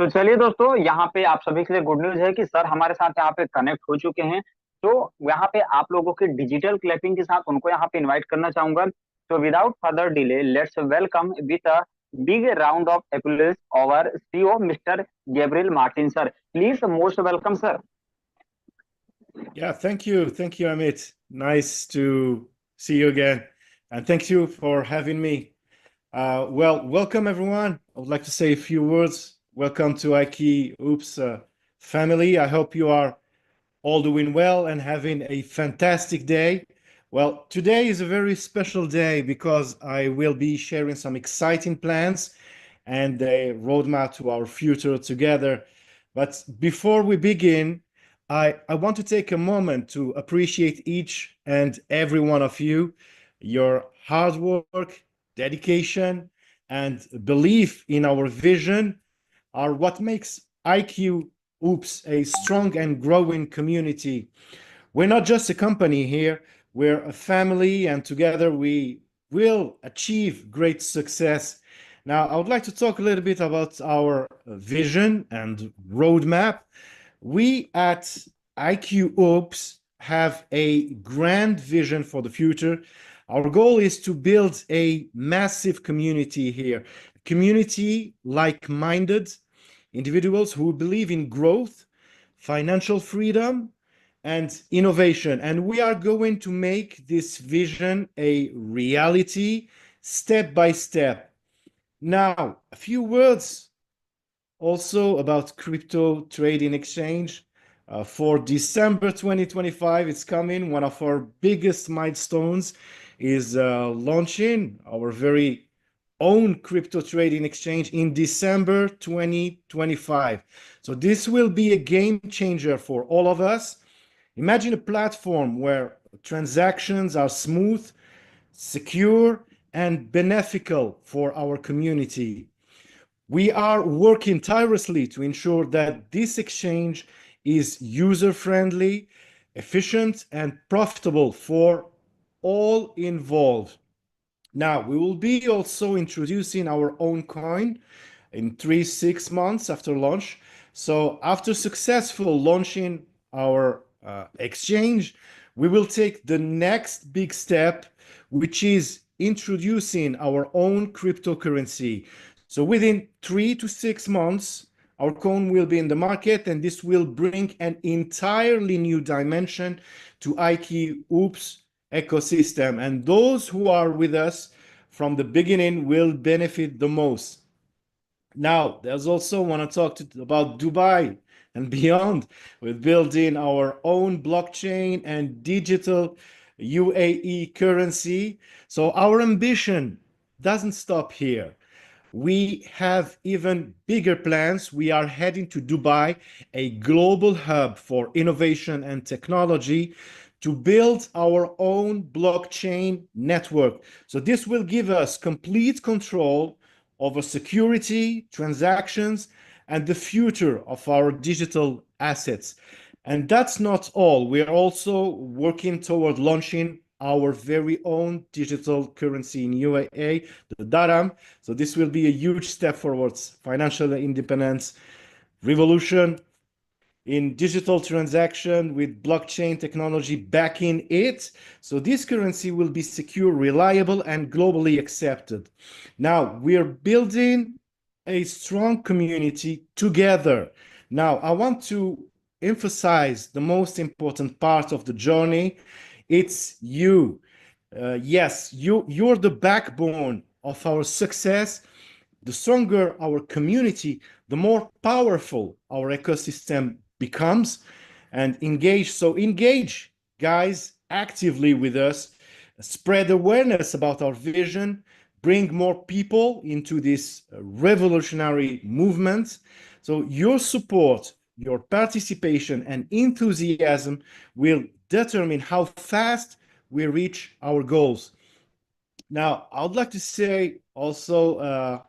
तो चलिए दोस्तों, यहाँ पे आप सभी के लिए गुड न्यूज है कि सर हमारे साथ यहाँ पे कनेक्ट हो चुके हैं। तो यहाँ पे आप लोगों के डिजिटल क्लैपिंग के साथ उनको यहाँ पे इनवाइट करना चाहूंगा। तो without further delay let's welcome with a big round of applause our CEO mister Gabriel Martin sir. Please most welcome sir. Yeah, thank you. Thank you, Amit. Nice to see you again. And thank you for having me. Welcome everyone. I would like to say a few words. Welcome to IKE Oops family. I hope you are all doing well and having a fantastic day. Well, today is a very special day because I will be sharing some exciting plans and a roadmap to our future together. But before we begin, I want to take a moment to appreciate each and every one of you. Your hard work, dedication, and belief in our vision are what makes IQ Oops a strong and growing community. We're not just a company here, we're a family, and together we will achieve great success. Now, I would like to talk a little bit about our vision and roadmap. We at IQ Oops have a grand vision for the future. Our goal is to build a massive community here, a community like-minded individuals who believe in growth, financial freedom, and innovation. And we are going to make this vision a reality step by step. Now, a few words also about crypto trading exchange. For December 2025, it's coming. One of our biggest milestones is launching our very own crypto trading exchange in December 2025. So this will be a game changer for all of us. Imagine a platform where transactions are smooth, secure, and beneficial for our community. We are working tirelessly to ensure that this exchange is user-friendly, efficient, and profitable for all involved. Now, we will be also introducing our own coin in 3-6 months after launch. So after successful launching our exchange, we will take the next big step, which is introducing our own cryptocurrency. So within 3 to 6 months, our coin will be in the market, and this will bring an entirely new dimension to IKE Oops ecosystem. And those who are with us from the beginning will benefit the most. Now, there's also want to talk about Dubai and beyond. We're building our own blockchain and digital UAE currency. So our ambition doesn't stop here. We have even bigger plans. We are heading to Dubai, a global hub for innovation and technology, to build our own blockchain network. So this will give us complete control over security, transactions, and the future of our digital assets. And that's not all. We are also working toward launching our very own digital currency in UAE, the Dirham. So this will be a huge step forwards, financial independence, revolution in digital transaction with blockchain technology backing it. So this currency will be secure, reliable, and globally accepted. Now, we're building a strong community together. Now, I want to emphasize the most important part of the journey. It's you. Yes, you're the backbone of our success. The stronger our community, the more powerful our ecosystem becomes. And engage. So engage, guys, actively with us. Spread awareness about our vision. Bring more people into this revolutionary movement. So your support, your participation, and enthusiasm will determine how fast we reach our goals. Now, I would like to say also,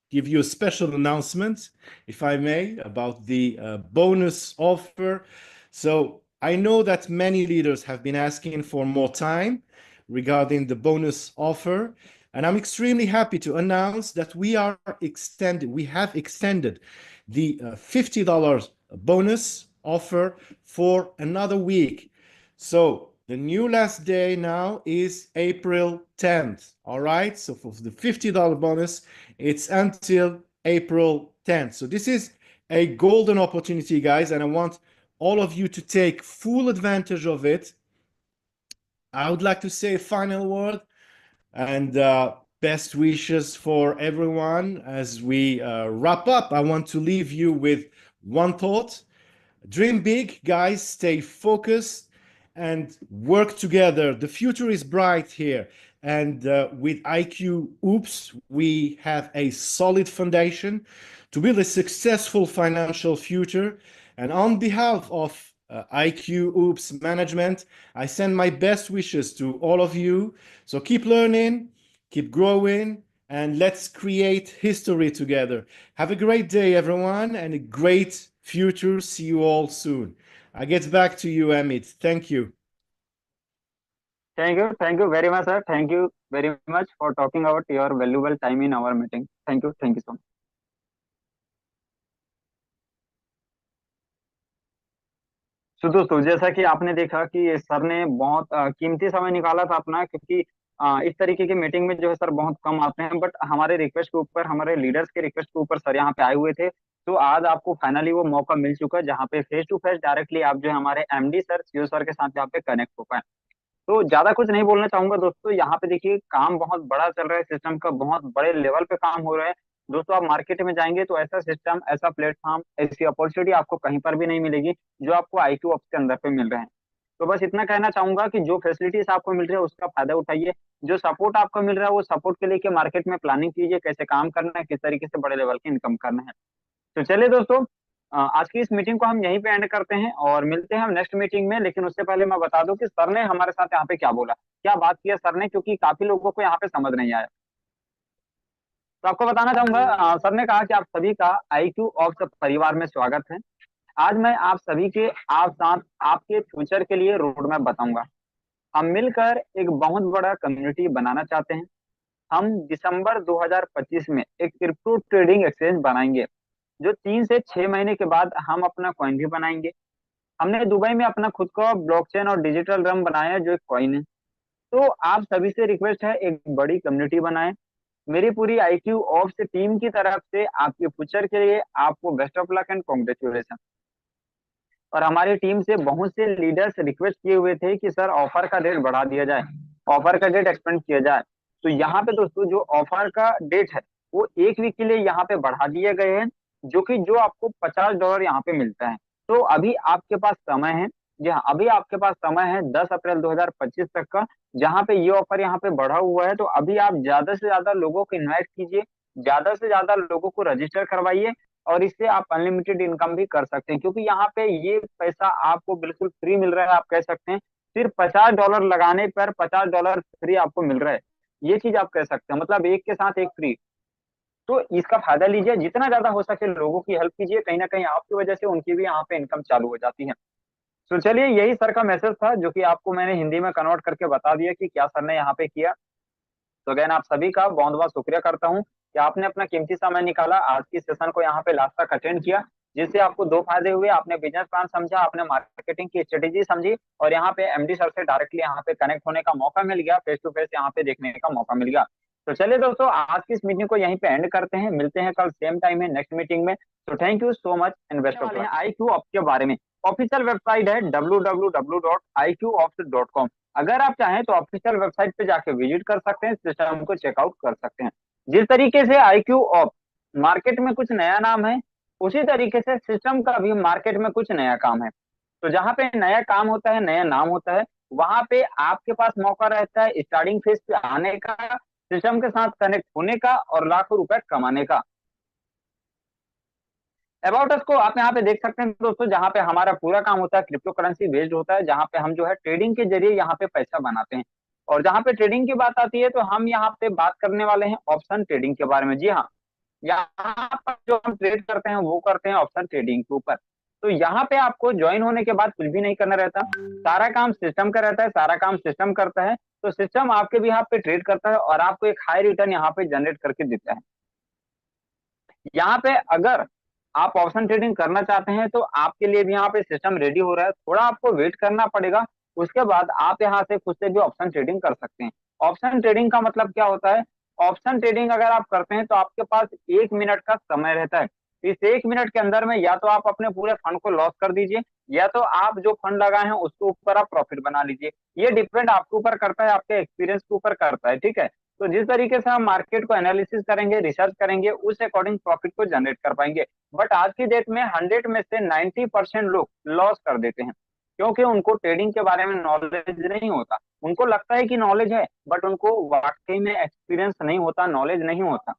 give you a special announcement, if I may, about the bonus offer. So I know that many leaders have been asking for more time regarding the bonus offer. And I'm extremely happy to announce that we have extended the $50 bonus offer for another week. So the new last day now is April 10th. All right. So for the $50 bonus, it's until April 10th. So this is a golden opportunity, guys, and I want all of you to take full advantage of it. I would like to say a final word and best wishes for everyone as we wrap up. I want to leave you with one thought. Dream big, guys. Stay focused and work together. The future is bright here. And with IQ Oops, we have a solid foundation to build a successful financial future. And on behalf of IQ Oops management, I send my best wishes to all of you. So keep learning, keep growing, and let's create history together. Have a great day, everyone, and a great future. See you all soon. I get back to you, Amit. Thank you. Thank you very much, sir. Thank you very much for talking about your valuable time in our meeting. Thank you so much. तो दोस्तों जैसा कि आपने देखा कि sir ने बहुत कीमती समय निकाला था अपना, क्योंकि इस तरीके की मीटिंग में जो है सर बहुत कम आते हैं, बट हमारे रिक्वेस्ट के ऊपर, हमारे लीडर्स के रिक्वेस्ट के ऊपर सर यहाँ पे आए हुए थे। तो आज आपको फाइनली वो मौका मिल चुका है जहाँ पे फेस टू फेस डायरेक्टली आप जो है हमारे एमडी सर, सीओ सर के साथ यहाँ पे कनेक्ट हो पाए। तो ज्यादा कुछ नहीं बोलना चाहूंगा दोस्तों, यहाँ पे देखिए काम बहुत बड़ा चल रहा है, सिस्टम का बहुत बड़े लेवल पे काम हो रहा है। दोस्तों आप मार्केट में जाएंगे तो ऐसा सिस्टम, ऐसा प्लेटफॉर्म, ऐसी अपॉर्चुनिटी आपको कहीं पर भी नहीं मिलेगी जो आपको आईक्यू ऑप्स के अंदर पे मिल रहे हैं। तो बस इतना कहना चाहूंगा कि जो फैसिलिटीज आपको मिल रही है उसका फायदा उठाइए, जो सपोर्ट आपको मिल रहा है वो सपोर्ट के लेके मार्केट में प्लानिंग कीजिए, कैसे काम करना है, किस तरीके से बड़े लेवल की इनकम करना है। तो चलिए दोस्तों, आज की इस मीटिंग को हम यहीं पे एंड करते हैं और मिलते हैं हम नेक्स्ट मीटिंग में। लेकिन उससे पहले मैं बता दूं कि सर ने हमारे साथ यहाँ पे क्या बोला, क्या बात किया सर ने, क्योंकि काफी लोगों को यहाँ पे समझ नहीं आया। तो आपको बताना चाहूंगा, सर ने कहा कि आप सभी का आईक्यू ऑफ परिवार में स्वागत है। आज मैं आप सभी के आप साथ आपके फ्यूचर के लिए रोड मैप बताऊंगा। हम मिलकर एक बहुत बड़ा कम्युनिटी बनाना चाहते हैं। हम दिसंबर 2025 में एक क्रिप्टो ट्रेडिंग एक्सचेंज बनाएंगे, जो 3 से 6 महीने के बाद हम अपना कॉइन भी बनाएंगे। हमने दुबई में अपना खुद का ब्लॉकचेन और डिजिटल रम बनाया है, जो एक कॉइन है। तो आप सभी से रिक्वेस्ट है, एक बड़ी कम्युनिटी बनाएं। मेरी पूरी आईक्यू ऑफ से टीम की तरफ से आपके फ्यूचर के लिए आपको best of luck and congratulation. और हमारी टीम से बहुत से लीडर्स रिक्वेस्ट किए हुए थे कि सर ऑफर का डेट बढ़ा दिया जाए, ऑफर का डेट एक्सपेंड किया जाए। तो यहाँ पे दोस्तों जो ऑफर का डेट है वो 1 वीक के लिए यहाँ पे बढ़ा दिए गए हैं, जो आपको $50 यहाँ पे मिलता है। तो अभी आपके पास समय है, जी हाँ, अभी आपके पास समय है 10 अप्रैल 2025 तक का, जहाँ पे ये ऑफर यहाँ पे बढ़ा हुआ है। तो अभी आप ज्यादा से ज्यादा लोगों को इन्वाइट कीजिए, ज्यादा से ज्यादा लोगों को रजिस्टर करवाइए, और इससे आप अनलिमिटेड इनकम भी कर सकते हैं, क्योंकि यहाँ पे ये पैसा आपको बिल्कुल फ्री मिल रहा है। आप कह सकते हैं सिर्फ $50 लगाने पर $50 फ्री आपको मिल रहा है। ये चीज आप कह सकते हैं, मतलब एक के साथ एक फ्री। तो इसका फायदा लीजिए, जितना ज्यादा हो सके लोगों की हेल्प कीजिए, कहीं ना कहीं आपकी वजह से उनकी भी यहाँ पे इनकम चालू हो जाती है। तो चलिए, यही सर का मैसेज था जो कि आपको मैंने हिंदी में कन्वर्ट करके बता दिया कि क्या सर ने यहाँ पे किया। तो अगेन आप सभी का बहुत बहुत शुक्रिया करता हूँ कि आपने अपना कीमती समय निकाला, आज की सेशन को यहाँ पे लास्ट तक अटेंड किया, जिससे आपको दो फायदे हुए। आपने बिजनेस प्लान समझा, आपने मार्केटिंग की स्ट्रेटेजी समझी, और यहाँ पे एमडी सर से डायरेक्टली यहाँ पे कनेक्ट होने का मौका मिल गया, फेस टू फेस यहाँ पे देखने का मौका मिल गया। तो चलिए दोस्तों, आज की इस मीटिंग को यहीं पे एंड करते हैं, मिलते हैं कल सेम टाइम है नेक्स्ट मीटिंग में। तो thank you so much, invest of IQ of के बारे में। ऑफिशियल वेबसाइट है www.iqops.com। अगर आप चाहें तो ऑफिशियल वेबसाइट पे जाके विजिट कर सकते हैं, सिस्टम को चेकआउट कर सकते हैं। जिस तरीके से आईक्यू ऑफ मार्केट में कुछ नया नाम है, उसी तरीके से सिस्टम का भी मार्केट में कुछ नया काम है। तो जहाँ पे नया काम होता है, नया नाम होता है, वहां पे आपके पास मौका रहता है स्टार्टिंग फेज पे आने का, सिस्टम के साथ कनेक्ट होने का और लाखों रुपए कमाने का। अबाउट अस को आप यहाँ पे देख सकते हैं दोस्तों, जहाँ पे हमारा पूरा काम होता है क्रिप्टो करेंसी बेस्ड होता है, जहाँ पे हम जो है ट्रेडिंग के जरिए यहाँ पे पैसा बनाते हैं। और जहाँ पे ट्रेडिंग की बात आती है तो हम यहाँ पे बात करने वाले हैं ऑप्शन ट्रेडिंग के बारे में। जी हाँ, यहाँ पर जो हम ट्रेड करते हैं वो करते हैं ऑप्शन ट्रेडिंग के ऊपर। तो यहाँ पे आपको ज्वाइन होने के बाद कुछ भी नहीं करना रहता, सारा काम सिस्टम का रहता है, सारा काम सिस्टम करता है। तो सिस्टम आपके भी यहाँ पे ट्रेड करता है और आपको एक हाई रिटर्न यहाँ पे जनरेट करके देता है। यहाँ पे अगर आप ऑप्शन ट्रेडिंग करना चाहते हैं तो आपके लिए भी यहाँ पे सिस्टम रेडी हो रहा है, थोड़ा आपको वेट करना पड़ेगा। उसके बाद आप यहाँ से खुद से भी ऑप्शन ट्रेडिंग कर सकते हैं। ऑप्शन ट्रेडिंग का मतलब क्या होता है? ऑप्शन ट्रेडिंग अगर आप करते हैं तो आपके पास 1 मिनट का समय रहता है। इस 1 मिनट के अंदर में या तो आप अपने पूरे फंड को लॉस कर दीजिए, या तो आप जो फंड लगाए हैं उसके ऊपर आप प्रॉफिट बना लीजिए। ये डिपेंड आपके ऊपर करता है, आपके एक्सपीरियंस के ऊपर करता है, ठीक है। तो जिस तरीके से हम मार्केट को एनालिसिस करेंगे, रिसर्च करेंगे, उस अकॉर्डिंग प्रॉफिट को जनरेट कर पाएंगे। बट आज की डेट में 100 में से 90% लोग लॉस कर देते हैं, क्योंकि उनको ट्रेडिंग के बारे में नॉलेज नहीं होता। उनको लगता है कि नॉलेज है, बट उनको वाकई में एक्सपीरियंस नहीं होता, नॉलेज नहीं होता।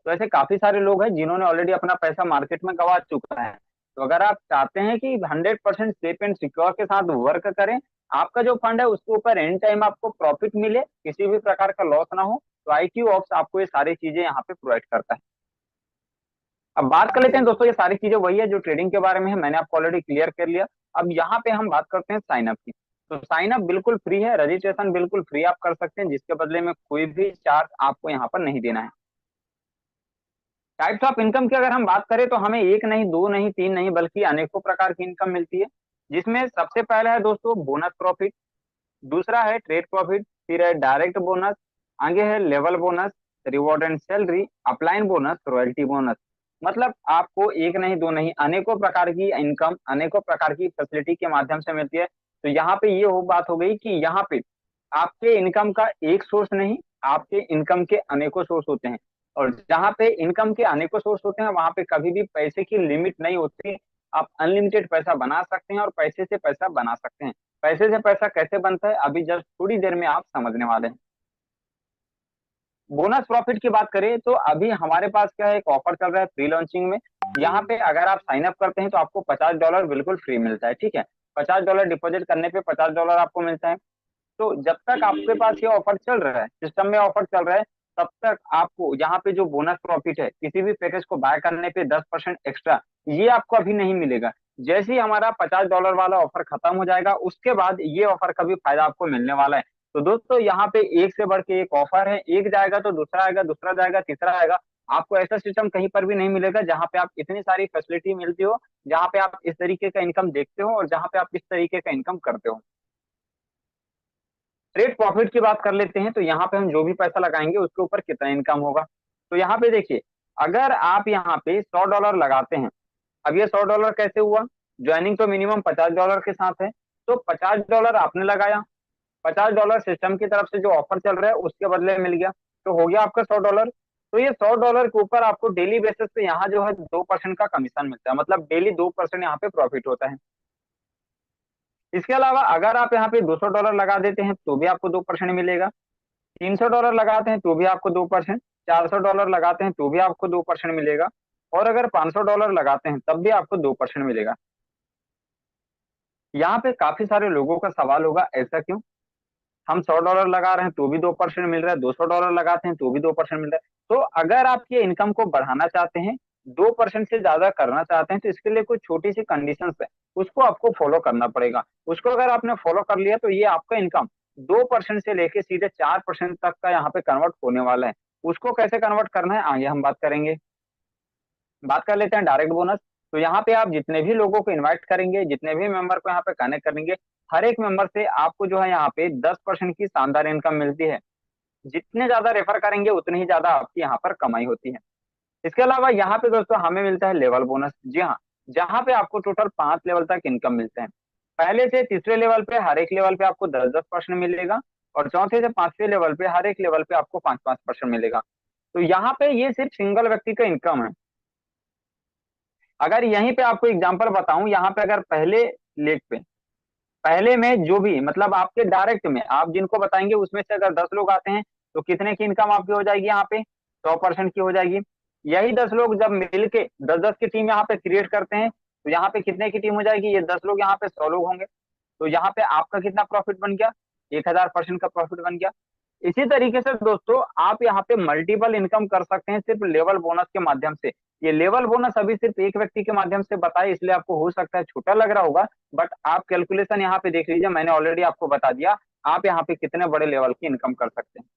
तो ऐसे काफी सारे लोग हैं जिन्होंने ऑलरेडी अपना पैसा मार्केट में गंवा चुका है। तो अगर आप चाहते हैं कि 100% सेफ एंड सिक्योर के साथ वर्क करें, आपका जो फंड है उसके ऊपर एंड टाइम आपको प्रॉफिट मिले, किसी भी प्रकार का लॉस ना हो, तो IQ ऑप्स आपको ये सारी चीजें यहाँ पे प्रोवाइड करता है। अब बात कर लेते हैं दोस्तों, ये सारी चीजें वही है जो ट्रेडिंग के बारे में है, मैंने आपको ऑलरेडी क्लियर कर लिया। अब यहाँ पे हम बात करते हैं साइन अप की। तो साइन अप बिल्कुल फ्री है, रजिस्ट्रेशन बिल्कुल फ्री आप कर सकते हैं, जिसके बदले में कोई भी चार्ज आपको यहाँ पर नहीं देना है। टाइप्स ऑफ इनकम की अगर हम बात करें तो हमें एक नहीं, दो नहीं, तीन नहीं, बल्कि अनेकों प्रकार की इनकम मिलती है। जिसमें सबसे पहला है दोस्तों बोनस प्रॉफिट, दूसरा है ट्रेड प्रॉफिट, फिर है डायरेक्ट बोनस, आगे है level bonus, reward and salary, upline bonus, royalty bonus. मतलब आपको एक नहीं, दो नहीं, अनेकों प्रकार की इनकम, अनेकों प्रकार की फैसिलिटी के माध्यम से मिलती है। तो यहाँ पे ये हो बात हो गई कि यहाँ पे आपके इनकम का एक सोर्स नहीं, आपके इनकम के अनेकों सोर्स होते हैं। और जहाँ पे इनकम के अनेकों सोर्स होते हैं वहां पे कभी भी पैसे की लिमिट नहीं होती। आप अनलिमिटेड पैसा बना सकते हैं और पैसे से पैसा बना सकते हैं। पैसे से पैसा कैसे बनता है अभी जस्ट थोड़ी देर में आप समझने वाले हैं। बोनस प्रॉफिट की बात करें तो अभी हमारे पास क्या है, एक ऑफर चल रहा है प्री लॉन्चिंग में। यहाँ पे अगर आप साइन अप करते हैं तो आपको $50 बिल्कुल फ्री मिलता है, ठीक है। $50 डिपॉजिट करने पे $50 आपको मिलता है। तो जब तक आपके पास ये ऑफर चल रहा है, सिस्टम में ऑफर चल रहा है, तब तक आपको यहाँ पे जो बोनस प्रॉफिट है किसी भी पैकेज को बाय करने पे 10% एक्स्ट्रा, ये आपको अभी नहीं मिलेगा। जैसे ही हमारा $50 वाला ऑफर खत्म हो जाएगा उसके बाद ये ऑफर का भी फायदा आपको मिलने वाला है। तो दोस्तों यहाँ पे एक से बढ़ के एक ऑफर है, एक जाएगा तो दूसरा आएगा, दूसरा जाएगा तीसरा आएगा। आपको ऐसा सिस्टम कहीं पर भी नहीं मिलेगा जहाँ पे आप इतनी सारी फैसिलिटी मिलती हो, जहाँ पे आप इस तरीके का इनकम देखते हो और जहाँ पे आप इस तरीके का इनकम करते हो। ट्रेड प्रॉफिट की बात कर लेते हैं तो यहाँ पे हम जो भी पैसा लगाएंगे उसके ऊपर कितना इनकम होगा। तो यहाँ पे देखिए, अगर आप यहाँ पे $100 लगाते हैं, अब ये $100 कैसे हुआ? ज्वाइनिंग तो मिनिमम $50 के साथ है। तो $50 आपने लगाया, $50 सिस्टम की तरफ से जो ऑफर चल रहा है उसके बदले में मिल गया, तो हो गया आपका $100। तो ये $100 के ऊपर आपको डेली बेसिस पे यहाँ जो है 2% का कमीशन मिलता है, मतलब डेली 2% यहाँ पे प्रॉफिट होता है। इसके अलावा अगर आप यहाँ पे $200 लगा देते हैं तो भी आपको 2% मिलेगा, $300 लगाते हैं तो भी आपको 2%, $400 लगाते हैं तो भी आपको 2% मिलेगा, और अगर $500 लगाते हैं तब भी आपको 2% मिलेगा। यहाँ पे काफी सारे लोगों का सवाल होगा ऐसा क्यों? हम $100 लगा रहे हैं तो भी 2% मिल रहा है, $200 लगाते हैं तो भी 2% मिल रहा है। तो अगर आप ये इनकम को बढ़ाना चाहते हैं, 2% से ज्यादा करना चाहते हैं, तो इसके लिए कुछ छोटी सी कंडीशंस है, उसको आपको फॉलो करना पड़ेगा। उसको अगर आपने फॉलो कर लिया तो ये आपका इनकम 2% से लेके सीधे 4% तक का यहाँ पे कन्वर्ट होने वाला है। उसको कैसे कन्वर्ट करना है आगे हम बात करेंगे। बात कर लेते हैं डायरेक्ट बोनस। तो यहाँ पे आप जितने भी लोगों को इनवाइट करेंगे, जितने भी मेंबर को यहाँ पे कनेक्ट करेंगे, हर एक मेंबर से आपको जो है यहाँ पे 10% की शानदार इनकम मिलती है। जितने ज्यादा रेफर करेंगे उतनी ही ज्यादा आपकी यहाँ पर कमाई होती है। इसके अलावा यहाँ पे दोस्तों हमें मिलता है लेवल बोनस। जी हाँ, जहाँ पे आपको टोटल 5 लेवल तक इनकम मिलते हैं। पहले से तीसरे लेवल पे हर एक लेवल पे आपको 10-10% मिलेगा, और चौथे से पांचवें लेवल पे हर एक लेवल पे आपको 5-5% मिलेगा। तो यहाँ पे ये सिर्फ सिंगल व्यक्ति का इनकम है। अगर यहीं पे आपको एग्जांपल बताऊं, यहाँ पे अगर पहले लेग पे, पहले में जो भी मतलब आपके डायरेक्ट में आप जिनको बताएंगे उसमें से अगर 10 लोग आते हैं तो कितने की इनकम आपकी हो जाएगी? यहाँ पे 100% की हो जाएगी। यही 10 लोग जब मिलके 10-10 की टीम यहाँ पे क्रिएट करते हैं तो यहाँ पे कितने की टीम हो जाएगी? ये 10 लोग यहाँ पे 100 लोग होंगे। तो यहाँ पे आपका कितना प्रॉफिट बन गया? 1000% का प्रॉफिट बन गया। इसी तरीके से दोस्तों आप यहाँ पे मल्टीपल इनकम कर सकते हैं सिर्फ लेवल बोनस के माध्यम से। ये लेवल बोनस अभी सिर्फ एक व्यक्ति के माध्यम से बताया, इसलिए आपको हो सकता है छोटा लग रहा होगा, बट आप कैलकुलेशन यहाँ पे देख लीजिए, मैंने ऑलरेडी आपको बता दिया। आप यहाँ पे कितने बड़े लेवल की इनकम कर सकते हैं।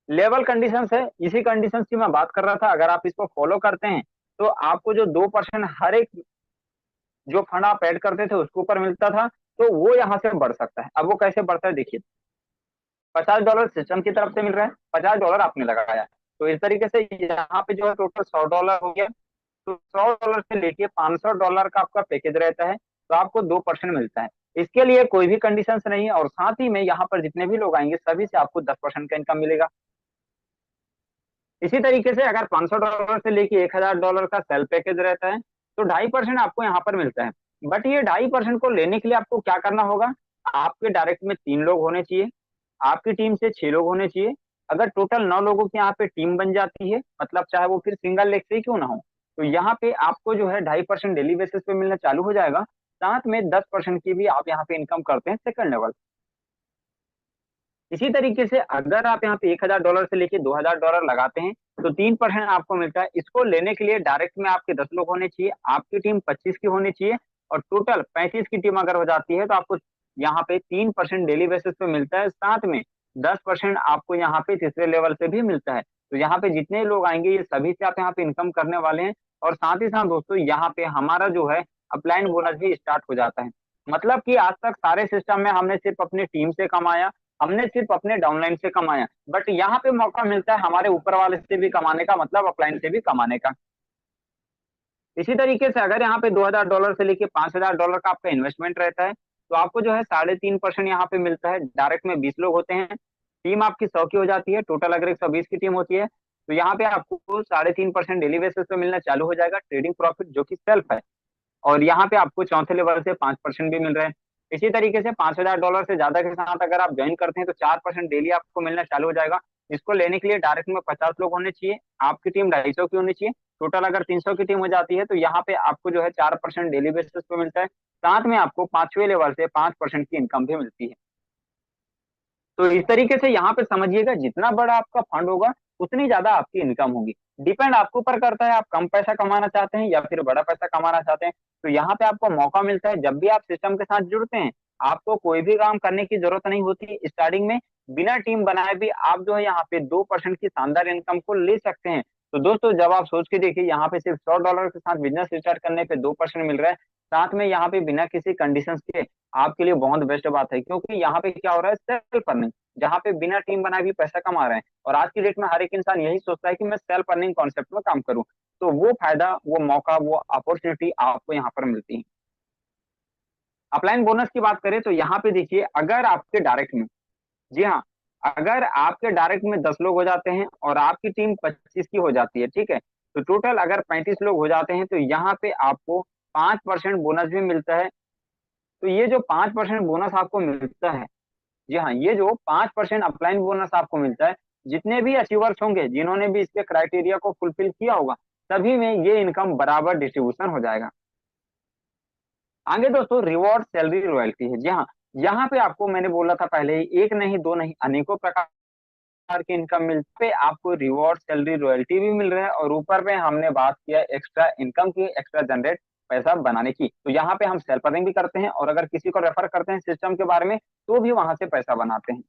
लेवल कंडीशंस है, इसी कंडीशंस की मैं बात कर रहा था। अगर आप इसको फॉलो करते हैं तो आपको जो 2% हर एक जो फंड आप ऐड करते थे उसके ऊपर मिलता था, तो वो यहाँ से बढ़ सकता है। अब वो कैसे बढ़ता है देखिए, $50 सिस्टम की तरफ से मिल रहा है, $50 आपने लगाया, तो इस तरीके से यहाँ पे जो है टोटल $100 हो गया। तो $100 से लेके $500 का आपका पैकेज रहता है, तो आपको 2% मिलता है। इसके लिए कोई भी कंडीशंस नहीं है, और साथ ही में यहाँ पर जितने भी लोग आएंगे सभी से आपको 10% का इनकम मिलेगा। इसी तरीके से अगर $500 से लेके $1000 का सेल पैकेज रहता है, तो 2.5% आपको यहाँ पर मिलता है। बट ये 2.5% को लेने के लिए आपको क्या करना होगा, आपके डायरेक्ट में 3 लोग होने चाहिए, आपकी टीम से 6 लोग होने चाहिए। अगर टोटल 9 लोगों की यहाँ पे टीम बन जाती है, मतलब चाहे वो फिर सिंगल लेग से ही क्यों ना हो, तो यहाँ पे आपको जो है 2.5% डेली बेसिस पे मिलना चालू हो जाएगा। साथ में 10% की भी आप यहाँ पे इनकम करते हैं सेकंड लेवल। इसी तरीके से अगर आप यहाँ पे $1000 से लेके $2000 लगाते हैं, तो 3% आपको मिलता है। इसको लेने के लिए डायरेक्ट में आपके 10 लोग होने चाहिए, आपकी टीम 25 की होनी चाहिए, और टोटल 35 की टीम अगर हो जाती है तो आपको यहाँ पे 3% डेली बेसिस पे मिलता है। साथ में 10% आपको यहाँ पे तीसरे लेवल से भी मिलता है। तो यहाँ पे जितने लोग आएंगे ये सभी से आप यहाँ पे इनकम करने वाले हैं। और साथ ही साथ दोस्तों यहाँ पे हमारा जो है अपलाइन बोनस भी स्टार्ट हो जाता है। मतलब कि आज तक सारे सिस्टम में हमने सिर्फ अपनी टीम से कमाया, हमने सिर्फ अपने डाउनलाइन से कमाया, बट यहाँ पे मौका मिलता है हमारे ऊपर वाले से भी कमाने का, मतलब अपलाइन से भी कमाने का। इसी तरीके से अगर यहाँ पे $2000 से लेके $5000 का आपका इन्वेस्टमेंट रहता है, तो आपको जो है 3.5% यहाँ पे मिलता है। डायरेक्ट में 20 लोग होते हैं, टीम आपकी 100 की हो जाती है, टोटल अगर 120 की टीम होती है, तो यहाँ पे आपको 3.5% डेली बेसिस पे मिलना चालू हो जाएगा ट्रेडिंग प्रॉफिट, जो कि सेल्फ है। और यहाँ पे आपको चौथे लेवल से 5% भी मिल रहे हैं। इसी तरीके से $5000 से ज्यादा के साथ अगर आप ज्वाइन करते हैं तो 4% डेली आपको मिलना चालू हो जाएगा। इसको लेने के लिए डायरेक्ट में 50 लोग होने चाहिए, आपकी टीम 250 की होनी चाहिए, टोटल अगर 300 की टीम हो जाती है तो यहाँ पे आपको जो है 4% डेली बेसिस पे मिलता है। साथ में आपको 5वें लेवल से 5% की इनकम भी मिलती है। तो इस तरीके से यहाँ पे समझिएगा, जितना बड़ा आपका फंड होगा उतनी ज्यादा आपकी इनकम होगी। डिपेंड आपके ऊपर करता है, आप कम पैसा कमाना चाहते हैं या फिर बड़ा पैसा कमाना चाहते हैं। तो यहाँ पे आपको मौका मिलता है, जब भी आप सिस्टम के साथ जुड़ते हैं आपको कोई भी काम करने की जरूरत नहीं होती। स्टार्टिंग में बिना टीम बनाए भी आप जो है यहाँ पे 2% की शानदार इनकम को ले सकते हैं। तो दोस्तों जब आप सोच के देखिए, यहाँ पे सिर्फ $100 के साथ बिजनेस स्टार्ट करने पे 2% मिल रहा है, साथ में यहाँ पे बिना किसी कंडीशंस के, आपके लिए बहुत बेस्ट बात है। क्योंकि यहाँ पे क्या हो रहा है, सेल्फ अर्निंग, जहाँ पे बिना टीम बनाए भी पैसा कमा रहे हैं। और आज की डेट में हर एक इंसान यही सोचता है कि मैं सेल्फ अर्निंग कॉन्सेप्ट में काम करूं। तो वो फायदा, वो मौका, वो अपॉर्चुनिटी आपको यहाँ पर मिलती है। अपलाइन बोनस की बात करें तो यहाँ पे देखिए, अगर आपके डायरेक्ट में, जी हाँ, अगर आपके डायरेक्ट में 10 लोग हो जाते हैं और आपकी टीम 25 की हो जाती है, ठीक है, तो टोटल अगर 35 लोग हो जाते हैं तो यहाँ पे आपको 5% बोनस भी मिलता है। तो ये जो 5% बोनस आपको मिलता है, जी हाँ, ये जो 5% अपलाइन बोनस आपको मिलता है, जितने भी अचीवर्स होंगे, जिन्होंने भी इसके क्राइटेरिया को फुलफिल किया होगा, सभी में ये इनकम बराबर डिस्ट्रीब्यूशन हो जाएगा। आगे दोस्तों रिवॉर्ड, सैलरी, रॉयल्टी है। जी हाँ, यहाँ पे आपको मैंने बोला था पहले ही, एक नहीं दो नहीं अनेकों प्रकार की इनकम मिलती है। आपको रिवॉर्ड, सैलरी, रॉयल्टी भी मिल रहा है, और ऊपर में हमने बात किया एक्स्ट्रा इनकम की, एक्स्ट्रा जनरेट पैसा बनाने की। तो यहाँ पे हम सेल्फ अर्निंग भी करते हैं, और अगर किसी को रेफर करते हैं सिस्टम के बारे में तो भी वहां से पैसा बनाते हैं।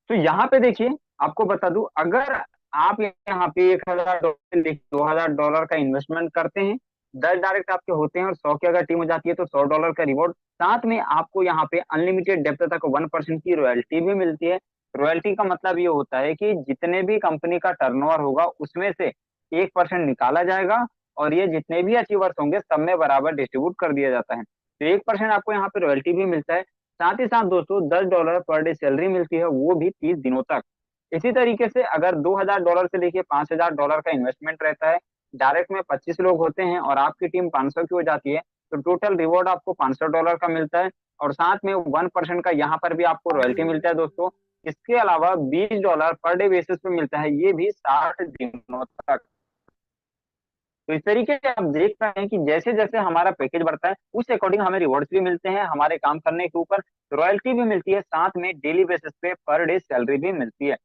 तो यहाँ पे देखिए, आपको बता दूं, अगर आप यहाँ पे $1000 से $2000 का इन्वेस्टमेंट करते हैं, 10 डायरेक्ट आपके होते हैं और 100 की अगर टीम हो जाती है तो $100 का रिवॉर्ड, साथ में आपको यहाँ पे अनलिमिटेड डेप्थ तक 1% की रॉयल्टी भी मिलती है। रॉयल्टी का मतलब ये होता है कि जितने भी कंपनी का टर्नओवर होगा उसमें से 1% निकाला जाएगा, और ये जितने भी अचीवर्स होंगे सब में बराबर डिस्ट्रीब्यूट कर दिया जाता है। तो 1% आपको यहाँ पे रॉयल्टी भी मिलता है। साथ ही साथ दोस्तों $10 पर डे सैलरी मिलती है, वो भी 30 दिनों तक। इसी तरीके से अगर $2000 से लेके $5000 का इन्वेस्टमेंट रहता है, डायरेक्ट में 25 लोग होते हैं और आपकी टीम 500 की हो जाती है, तो टोटल रिवॉर्ड आपको $500 का मिलता है, और साथ में 1% का यहाँ पर भी आपको रॉयल्टी मिलता है दोस्तों। इसके अलावा $20 पर डे बेसिस पे मिलता है, ये भी 60 दिनों तक। तो इस तरीके से आप देख रहे हैं कि जैसे जैसे हमारा पैकेज बढ़ता है उस अकॉर्डिंग हमें रिवॉर्ड्स भी मिलते हैं, हमारे काम करने के ऊपर रॉयल्टी भी मिलती है, साथ में डेली बेसिस पे पर डे सैलरी भी मिलती है।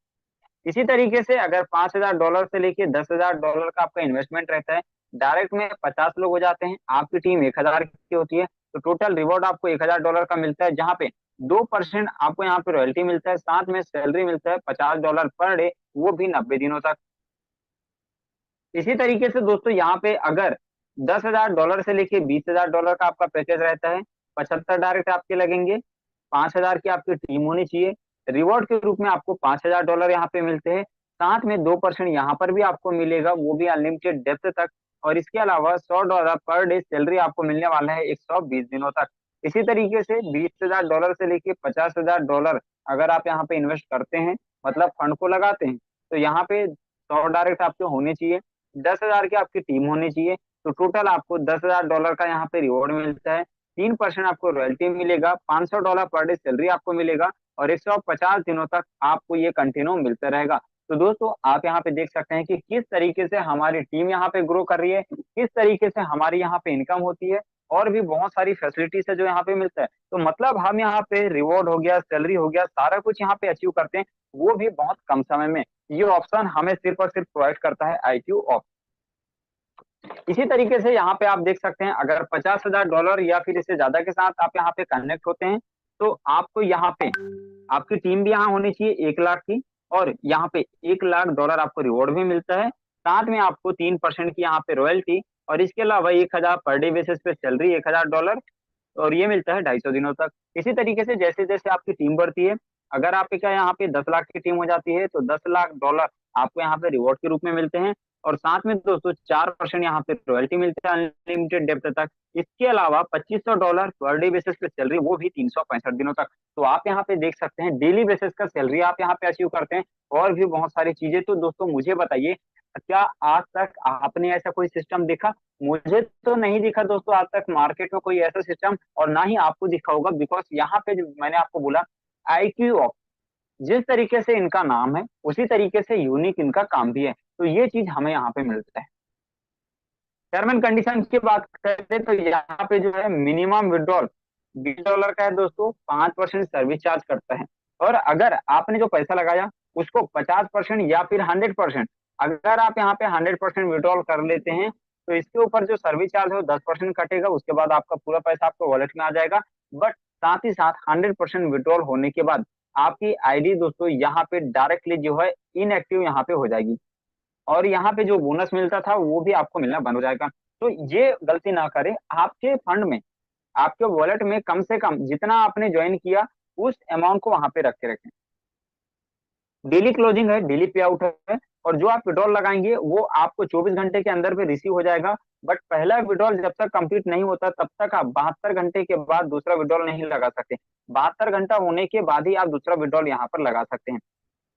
इसी तरीके से अगर $5000 से लेके $10,000 का आपका इन्वेस्टमेंट रहता है, डायरेक्ट में 50 लोग हो जाते हैं, आपकी टीम 1000 की होती है, तो टोटल रिवॉर्ड आपको $1000 का मिलता है, जहाँ पे 2% आपको यहाँ पे रॉयल्टी मिलता है, साथ में सैलरी मिलता है $50 पर डे, वो भी 90 दिनों तक। इसी तरीके से दोस्तों यहाँ पे अगर $10,000 से लेके $20,000 का आपका पैकेज रहता है, 75 डायरेक्ट आपके लगेंगे, 5,000 की आपकी टीम होनी चाहिए, रिवॉर्ड के रूप में आपको $5,000 यहाँ पे मिलते हैं, साथ में 2% यहाँ पर भी आपको मिलेगा, वो भी अनलिमिटेड डेप्थ तक। और इसके अलावा $100 पर डे सैलरी आपको मिलने वाला है 120 दिनों तक। इसी तरीके से $20,000 से लेके $50,000 अगर आप यहाँ पे इन्वेस्ट करते हैं, मतलब फंड को लगाते हैं, तो यहाँ पे 100 डायरेक्ट आपके होने चाहिए, 10,000 की आपकी टीम होनी चाहिए, तो टोटल आपको $10,000 का यहाँ पे रिवॉर्ड मिलता है, 3% आपको रॉयल्टी मिलेगा, $500 पर डे सैलरी आपको मिलेगा, और 150 दिनों तक आपको ये कंटिन्यू मिलता रहेगा। तो दोस्तों आप यहाँ पे देख सकते हैं कि किस तरीके से हमारी टीम यहाँ पे ग्रो कर रही है, किस तरीके से हमारी यहाँ पे इनकम होती है, और भी बहुत सारी फैसिलिटीज है जो यहाँ पे मिलता है। तो मतलब हम यहाँ पे रिवॉर्ड हो गया, सैलरी हो गया, सारा कुछ यहाँ पे अचीव करते हैं, वो भी बहुत कम समय में। ये ऑप्शन हमें सिर्फ और सिर्फ प्रोवाइड करता है IQ ऑप्शन। इसी तरीके से यहाँ पे आप देख सकते हैं, अगर $50,000 या फिर इससे ज्यादा के साथ आप यहाँ पे कनेक्ट होते हैं, तो आपको यहाँ पे आपकी टीम भी यहाँ होनी चाहिए 1 लाख की, और यहाँ पे $1 लाख आपको रिवॉर्ड भी मिलता है, साथ में आपको 3% की यहाँ पे रॉयल्टी, और इसके अलावा 1,000 पर डे बेसिस पे सैलरी $1,000, और ये मिलता है 250 दिनों तक। इसी तरीके से जैसे जैसे आपकी टीम बढ़ती है, अगर आपके क्या यहाँ पे 10 लाख की टीम हो जाती है, तो $10 लाख आपको यहाँ पे रिवॉर्ड के रूप में मिलते हैं, और साथ में दोस्तों 4% यहाँ पे रॉयल्टी मिलते हैं अनलिमिटेड डेप्थ तक। इसके अलावा $2500 पर डे बेसिस पे सैलरी, वो भी 365 दिनों तक। तो आप यहाँ पे देख सकते हैं डेली बेसिस का सैलरी आप यहाँ पे अचीव करते हैं, और भी बहुत सारी चीजें। तो दोस्तों मुझे बताइए, क्या आज तक आपने ऐसा कोई सिस्टम देखा? मुझे तो नहीं दिखा दोस्तों आज तक मार्केट में कोई ऐसा सिस्टम, और ना ही आपको दिखा होगा, बिकॉज यहाँ पे जो मैंने आपको बोला IQ ऑफ, जिस तरीके से इनका नाम है उसी तरीके से यूनिक इनका काम भी है, तो ये चीज हमें यहाँ पे मिलता है। टर्म एंड कंडीशन की बात करें तो यहाँ पे जो है मिनिमम विड्रॉल $20 का है दोस्तों, 5% सर्विस चार्ज करता है, और अगर आपने जो पैसा लगाया उसको 50% या फिर 100%, अगर आप यहाँ पे 100% विड्रॉल कर लेते हैं, तो इसके ऊपर जो सर्विस चार्ज है वो 10% कटेगा, उसके बाद आपका पूरा पैसा आपको वॉलेट में आ जाएगा। बट साथ ही साथ 100% विड्रॉल होने के बाद आपकी आईडी दोस्तों यहाँ पे डायरेक्टली जो है इनएक्टिव यहाँ पे हो जाएगी, और यहाँ पे जो बोनस मिलता था वो भी आपको मिलना बंद हो जाएगा। तो ये गलती ना करें, आपके फंड में, आपके वॉलेट में कम से कम जितना आपने ज्वाइन किया उस अमाउंट को वहां पे रख के रखें। डेली क्लोजिंग है, डेली पे आउट है, और जो आप विड्रॉल लगाएंगे वो आपको 24 घंटे के अंदर पे रिसीव हो जाएगा। बट पहला विड्रॉल जब तक कंप्लीट नहीं होता तब तक आप 72 घंटे के बाद दूसरा विड्रॉल नहीं लगा सकते, 72 घंटा होने के बाद ही आप दूसरा विड्रॉल यहाँ पर लगा सकते हैं।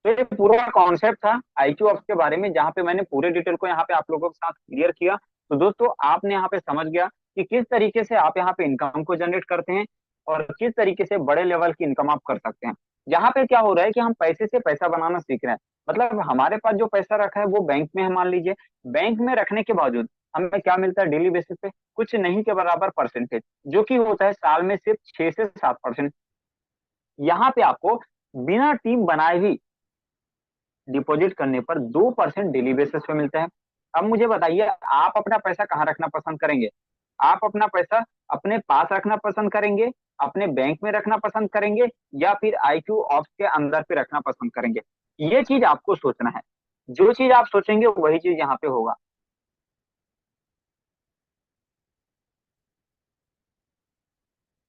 तो ये पूरा कॉन्सेप्ट था IQ ऑफ के बारे में, जहाँ पे मैंने पूरे डिटेल को यहाँ पे आप लोगों के साथ क्लियर किया। तो दोस्तों आपने यहाँ पे समझ गया कि किस तरीके से आप यहाँ पे इनकम को जनरेट करते हैं, और किस तरीके से बड़े लेवल की इनकम आप कर सकते हैं। यहाँ पे क्या हो रहा है कि हम पैसे से पैसा बनाना सीख रहे हैं, मतलब हमारे पास जो पैसा रखा है वो बैंक में है, मान लीजिए बैंक में रखने के बावजूद हमें क्या मिलता है डेली बेसिस पे, कुछ नहीं के बराबर परसेंटेज, जो कि होता है साल में सिर्फ 6 से 7%। यहाँ पे आपको बिना टीम बनाए भी डिपॉजिट करने पर 2% डेली बेसिस पे मिलता है। अब मुझे बताइए, आप अपना पैसा कहाँ रखना पसंद करेंगे? आप अपना पैसा अपने पास रखना पसंद करेंगे, अपने बैंक में रखना पसंद करेंगे, या फिर IQ ऑफ के अंदर पे रखना पसंद करेंगे? ये चीज आपको सोचना है, जो चीज आप सोचेंगे वही चीज यहाँ पे होगा।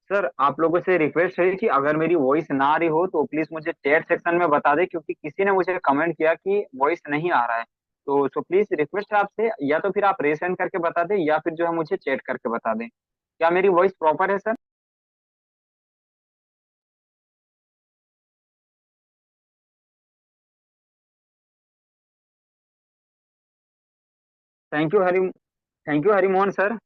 सर आप लोगों से रिक्वेस्ट है कि अगर मेरी वॉइस ना आ रही हो तो प्लीज मुझे चैट सेक्शन में बता दें, क्योंकि किसी ने मुझे कमेंट किया कि वॉइस नहीं आ रहा है। तो सो प्लीज रिक्वेस्ट है आपसे, या तो फिर आप रेस हैंड करके बता दें, या फिर जो है मुझे चैट करके बता दें। क्या मेरी वॉइस प्रॉपर है sir? Thank you Hari thank you Harimohan sir.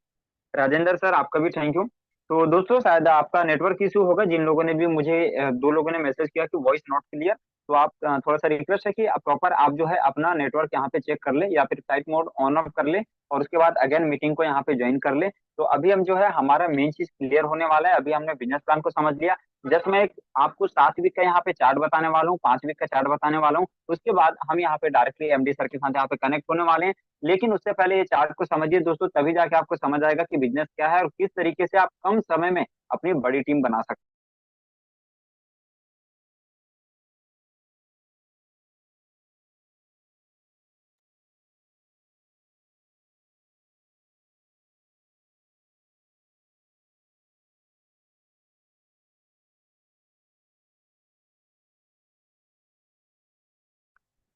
Rajendra sir आपका भी थैंक यू। तो दोस्तों शायद आपका नेटवर्क इशू होगा, जिन लोगों ने भी मुझे 2 लोगों ने मैसेज किया कि वॉइस नॉट क्लियर, तो आप थोड़ा सा रिक्वेस्ट है कि आप प्रॉपर आप जो है अपना नेटवर्क यहाँ पे चेक कर ले या फिर फ्लाइट मोड ऑन ऑफ कर ले, और उसके बाद अगेन मीटिंग को यहाँ पे ज्वाइन कर ले। तो अभी हम जो है हमारा मेन चीज क्लियर होने वाला है। अभी हमने बिजनेस प्लान को समझ लिया। जस्ट मैं एक आपको 7 वीक का यहाँ पे चार्ट बताने वाला हूँ, 5 वीक का चार्ट बताने वाला हूँ। उसके बाद हम यहाँ पे डायरेक्टली एमडी सर के साथ यहाँ पे कनेक्ट होने वाले हैं। लेकिन उससे पहले ये चार्ट को समझिए दोस्तों, तभी जाके आपको समझ आएगा कि बिजनेस क्या है और किस तरीके से आप कम समय में अपनी बड़ी टीम बना सकते हैं।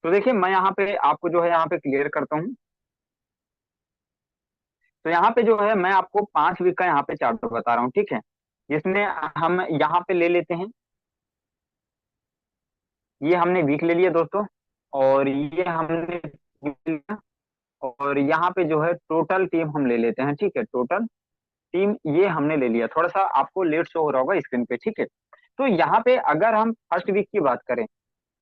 तो देखिए मैं यहाँ पे आपको जो है यहाँ पे क्लियर करता हूँ। तो यहाँ पे जो है मैं आपको 5 वीक का यहाँ पे चार्ट बता रहा हूँ, ठीक है, जिसमें हम यहाँ पे ले लेते हैं, ये हमने वीक ले लिया दोस्तों, और ये हमने week लिया, और यहाँ पे जो है टोटल टीम हम ले लेते हैं, ठीक है, टोटल टीम ये हमने ले लिया। थोड़ा सा आपको लेट शो हो रहा होगा स्क्रीन पे, ठीक है। तो यहाँ पे अगर हम फर्स्ट वीक की बात करें,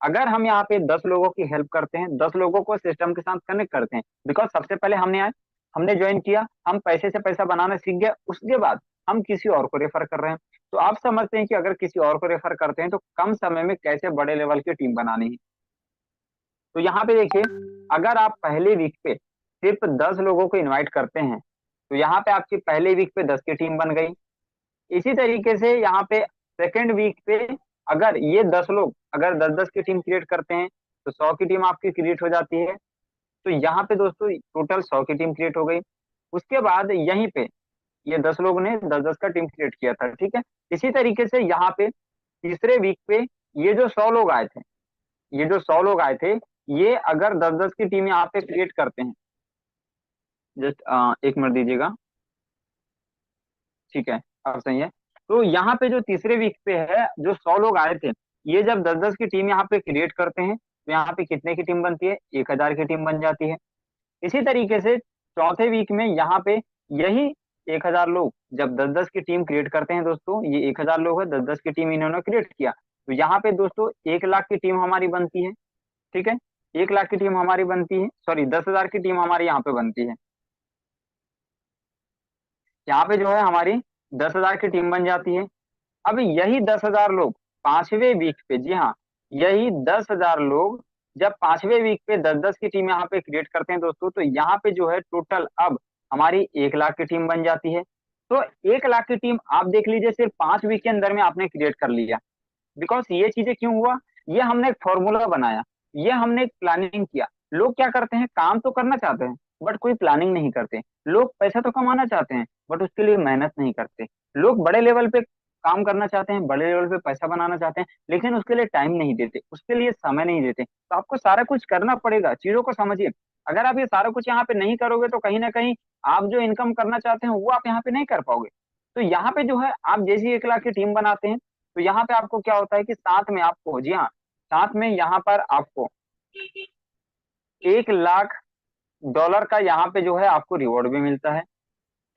अगर हम यहाँ पे 10 लोगों की हेल्प करते हैं, 10 लोगों को सिस्टम के साथ कनेक्ट करते हैं, बिकॉज सबसे पहले हमने आए, हमने ज्वाइन किया, हम पैसे से पैसा बनाना सीख गए, उसके बाद हम किसी और को रेफर कर रहे हैं। तो आप समझते हैं कि अगर किसी और को रेफर करते हैं तो कम समय में कैसे बड़े लेवल की टीम बनानी है। तो यहाँ पे देखिए, अगर आप पहले वीक पे सिर्फ 10 लोगों को इन्वाइट करते हैं, तो यहाँ पे आपकी पहले वीक पे 10 की टीम बन गई। इसी तरीके से यहाँ पे सेकेंड वीक पे अगर ये 10 लोग अगर 10-10 की टीम क्रिएट करते हैं, तो 100 की टीम आपकी क्रिएट हो जाती है। तो यहाँ पे दोस्तों टोटल 100 की टीम क्रिएट हो गई। उसके बाद यहीं पे ये 10 लोग ने 10-10 का टीम क्रिएट किया था, ठीक है। इसी तरीके से यहाँ पे तीसरे वीक पे ये जो 100 लोग आए थे, ये जो 100 लोग आए थे, ये अगर 10-10 की टीम यहाँ पे क्रिएट करते हैं, जस्ट 1 मिनट दीजिएगा, ठीक है, अब सही है। तो यहाँ पे जो तीसरे वीक पे है, जो 100 लोग आए थे, ये जब 10-10 की टीम यहाँ पे क्रिएट करते हैं, तो यहाँ पे कितने की टीम बनती है, 1000 की टीम बन जाती है। इसी तरीके से चौथे वीक में यहाँ पे यही 1000 लोग जब 10-10 की टीम क्रिएट करते हैं दोस्तों, ये 1000 लोग है, 10-10 की टीम इन्होंने क्रिएट किया, तो यहाँ पे दोस्तों 1 लाख की टीम हमारी बनती है, ठीक है। 1 लाख की टीम हमारी बनती है, सॉरी 10,000 की टीम हमारी यहाँ पे बनती है। यहाँ पे जो है हमारी 10,000 की टीम बन जाती है। अब यही 10,000 लोग 5वें वीक पे, जी हाँ, यही 10,000 लोग जब 5वें वीक पे 10-10 की टीम यहाँ पे क्रिएट करते हैं दोस्तों, तो यहाँ पे जो है टोटल अब हमारी 1 लाख की टीम बन जाती है। तो 1 लाख की टीम आप देख लीजिए सिर्फ 5 वीक के अंदर में आपने क्रिएट कर लिया। बिकॉज ये चीजें क्यों हुआ, ये हमने एक फॉर्मूला बनाया, ये हमने एक प्लानिंग किया। लोग क्या करते हैं, काम तो करना चाहते हैं बट कोई प्लानिंग नहीं करते। लोग पैसा तो कमाना चाहते हैं बट उसके लिए मेहनत नहीं करते। लोग बड़े लेवल पे काम करना चाहते हैं, बड़े लेवल पे पैसा बनाना चाहते हैं, लेकिन उसके लिए टाइम नहीं देते, उसके लिए समय नहीं देते। तो आपको सारा कुछ करना पड़ेगा, चीजों को समझिए। अगर आप ये सारा कुछ यहाँ पे नहीं करोगे तो कहीं ना कहीं आप जो इनकम करना चाहते हैं वो आप यहाँ पे नहीं कर पाओगे। तो यहाँ पे जो है आप जैसी 1 लाख की टीम बनाते हैं, तो यहाँ पे आपको क्या होता है कि साथ में आपको, जी हाँ, साथ में यहाँ पर आपको $1 लाख का यहाँ पे जो है आपको रिवॉर्ड भी मिलता है।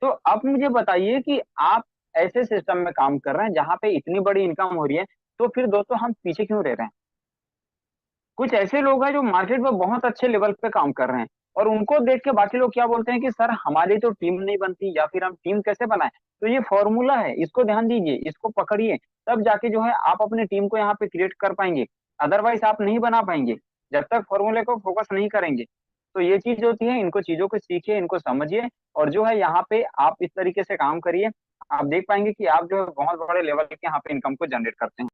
तो अब मुझे बताइए कि आप ऐसे सिस्टम में काम कर रहे हैं जहां पे इतनी बड़ी इनकम हो रही है, तो फिर दोस्तों हम पीछे क्यों रह रहे हैं। कुछ ऐसे लोग हैं जो मार्केट में बहुत अच्छे लेवल पे काम कर रहे हैं, और उनको देख के बाकी लोग क्या बोलते हैं कि सर हमारी तो टीम नहीं बनती, या फिर हम टीम कैसे बनाएं। तो ये फॉर्मूला है, इसको ध्यान दीजिए, इसको पकड़िए, तब जाके जो है आप अपनी टीम को यहाँ पे क्रिएट कर पाएंगे। अदरवाइज आप नहीं बना पाएंगे जब तक फॉर्मूले को फोकस नहीं करेंगे। तो ये चीज होती है, इनको चीजों को सीखिए, इनको समझिए, और जो है यहाँ पे आप इस तरीके से काम करिए। आप देख पाएंगे कि आप जो है बहुत बड़े लेवल के यहाँ पे इनकम को जनरेट करते हैं।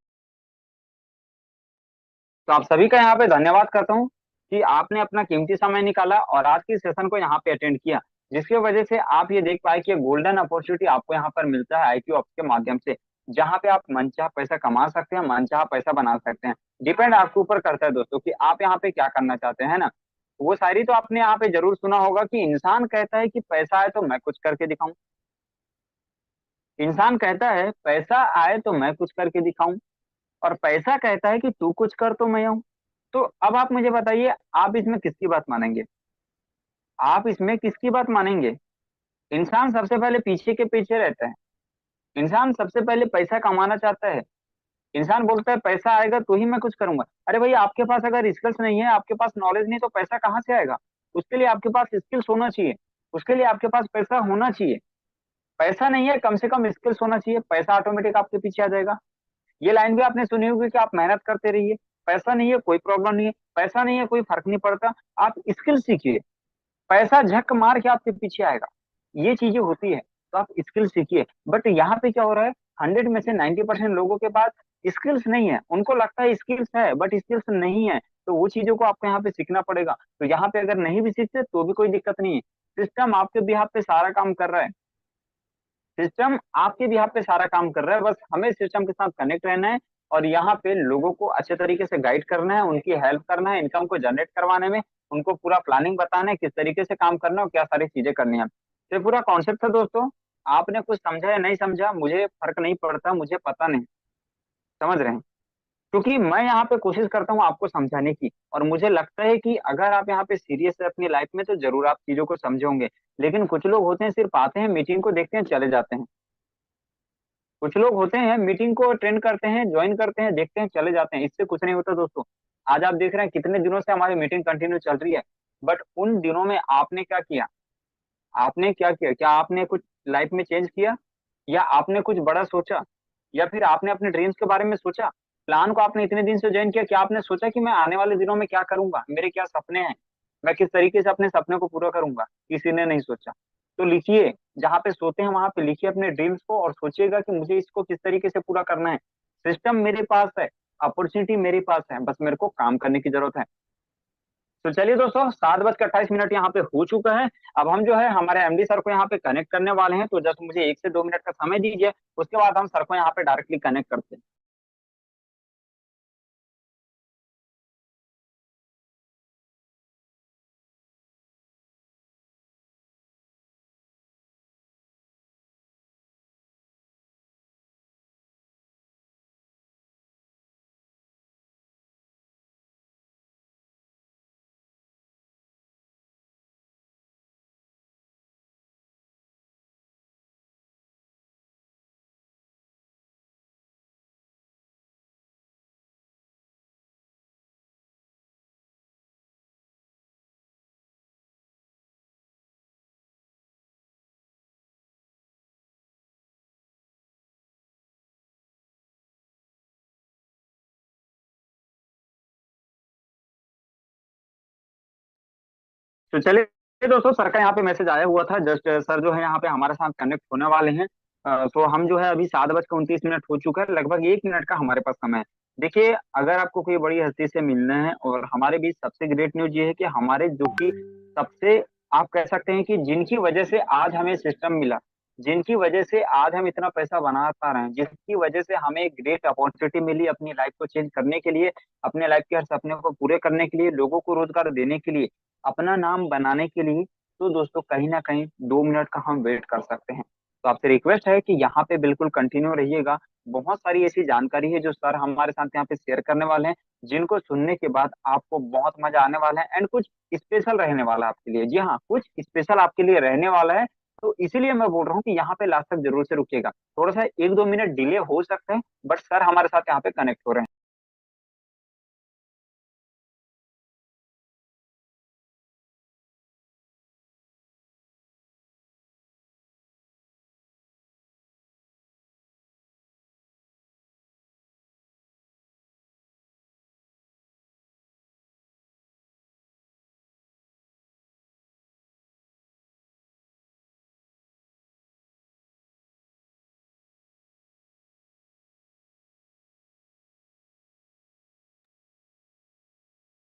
तो आप सभी का यहाँ पे धन्यवाद करता हूँ कि आपने अपना कीमती समय निकाला और आज की सेशन को यहाँ पे अटेंड किया, जिसकी वजह से आप ये देख पाए कि गोल्डन अपॉर्चुनिटी आपको यहाँ पर मिलता है IQ ऑप्स के माध्यम से, जहाँ पे आप मनचाहा पैसा कमा सकते हैं, मनचाहा पैसा बना सकते हैं। डिपेंड आपके ऊपर करता है दोस्तों कि आप यहाँ पे क्या करना चाहते हैं ना। वो शायरी तो आपने यहाँ पे जरूर सुना होगा कि इंसान कहता है कि पैसा आए तो मैं कुछ करके दिखाऊं, इंसान कहता है पैसा आए तो मैं कुछ करके दिखाऊं, और पैसा कहता है कि तू कुछ कर तो मैं आऊं। तो अब आप मुझे बताइए, आप इसमें किसकी बात मानेंगे, आप इसमें किसकी बात मानेंगे। इंसान सबसे पहले पीछे के पीछे रहता है, इंसान सबसे पहले पैसा कमाना चाहता है, इंसान बोलता है पैसा आएगा तो ही मैं कुछ करूंगा। अरे भाई, आपके पास अगर स्किल्स नहीं है, आपके पास नॉलेज नहीं, तो पैसा कहाँ से आएगा? उसके लिए आपके पास स्किल्स होना चाहिए, उसके लिए आपके पास पैसा होना चाहिए। पैसा नहीं है, कम से कम स्किल्स होना चाहिए, पैसा ऑटोमेटिक आपके पीछे आ जाएगा। ये लाइन भी आपने सुनी होगी कि आप मेहनत करते रहिए, पैसा नहीं है कोई प्रॉब्लम नहीं है, पैसा नहीं है कोई फर्क नहीं पड़ता, आप स्किल सीखिए, पैसा झक मार के आपके पीछे आएगा। ये चीजें होती है, तो आप स्किल सीखिए। बट यहाँ पे क्या हो रहा है, 100 में से 90% लोगों के पास स्किल्स नहीं है, उनको लगता है स्किल्स है बट स्किल्स नहीं है। तो वो चीजों को आपको यहाँ पे सीखना पड़ेगा। तो यहाँ पे अगर नहीं भी सीखते तो भी कोई दिक्कत नहीं है, सिस्टम आपके बिहाफ पे सारा काम कर रहा है, सिस्टम आपके बिहाफ पे सारा काम कर रहा है, बस हमें सिस्टम के साथ कनेक्ट रहना है और यहाँ पे लोगों को अच्छे तरीके से गाइड करना है, उनकी हेल्प करना है, इनकम को जनरेट करवाने में, उनको पूरा प्लानिंग बताना है किस तरीके से काम करना है और क्या सारी चीजें करनी है। तो ये पूरा कॉन्सेप्ट है दोस्तों। आपने कुछ समझा या नहीं समझा मुझे फर्क नहीं पड़ता, मुझे पता नहीं, समझ रहे हैं? क्योंकि मैं यहाँ पे कोशिश करता हूँ आपको समझाने की, और मुझे लगता है कि अगर आप यहाँ पे सीरियस है अपनी लाइफ में तो जरूर आप चीजों को समझे होंगे। लेकिन कुछ लोग होते हैं सिर्फ आते हैं, मीटिंग को देखते हैं, चले जाते हैं। कुछ लोग होते हैं मीटिंग को अटेंड करते हैं, ज्वाइन करते हैं, देखते हैं, चले जाते हैं, इससे कुछ नहीं होता दोस्तों। आज आप देख रहे हैं कितने दिनों से हमारी मीटिंग कंटिन्यू चल रही है, बट उन दिनों में आपने क्या किया? आपने क्या किया? क्या आपने कुछ लाइफ में चेंज किया, या आपने कुछ बड़ा सोचा, या फिर आपने अपने ड्रीम्स के बारे में सोचा? प्लान को आपने इतने दिन से ज्वाइन किया, क्या आपने सोचा कि मैं आने वाले दिनों में क्या करूंगा, मेरे क्या सपने हैं, मैं किस तरीके से अपने सपने को पूरा करूंगा? किसी ने नहीं सोचा। तो लिखिए, जहाँ पे सोते हैं वहां पे लिखिए अपने ड्रीम्स को, और सोचिएगा कि मुझे इसको किस तरीके से पूरा करना है। सिस्टम मेरे पास है, अपॉर्चुनिटी मेरे पास है, बस मेरे को काम करने की जरूरत है। तो चलिए दोस्तों, 7:28 यहाँ पे हो चुका है। अब हम जो है हमारे एमडी सर को यहाँ पे कनेक्ट करने वाले हैं, तो जस्ट मुझे 1 से 2 मिनट का समय दीजिए, उसके बाद हम सर को यहाँ पे डायरेक्टली कनेक्ट करते हैं। तो चलिए दोस्तों, सर का यहाँ पे मैसेज आया हुआ था, जस्ट सर जो है यहाँ पे हमारे साथ कनेक्ट होने वाले हैं। तो हम जो है अभी 7:29 हो चुका है, लगभग 1 मिनट का हमारे पास समय है। देखिए, अगर आपको कोई बड़ी हस्ती से मिलना है, और हमारे बीच सबसे ग्रेट न्यूज ये है कि हमारे जो कि सबसे, आप कह सकते हैं कि जिनकी वजह से आज हमें सिस्टम मिला, जिनकी वजह से आज हम इतना पैसा बना पा रहे हैं, जिसकी वजह से हमें एक ग्रेट अपॉर्चुनिटी मिली अपनी लाइफ को चेंज करने के लिए, अपने लाइफ के हर सपने को पूरे करने के लिए, लोगों को रोजगार देने के लिए, अपना नाम बनाने के लिए, तो दोस्तों कहीं ना कहीं 2 मिनट का हम वेट कर सकते हैं। तो आपसे रिक्वेस्ट है कि यहाँ पे बिल्कुल कंटिन्यू रहिएगा। बहुत सारी ऐसी जानकारी है जो सर हमारे साथ यहाँ पे शेयर करने वाले हैं, जिनको सुनने के बाद आपको बहुत मजा आने वाला है, एंड कुछ स्पेशल रहने वाला है आपके लिए। जी हाँ, कुछ स्पेशल आपके लिए रहने वाला है। तो इसीलिए मैं बोल रहा हूँ कि यहाँ पे लास्ट तक जरूर से रुकिएगा। थोड़ा सा 1-2 मिनट डिले हो सकता है, बट सर हमारे साथ यहाँ पे कनेक्ट हो रहे हैं।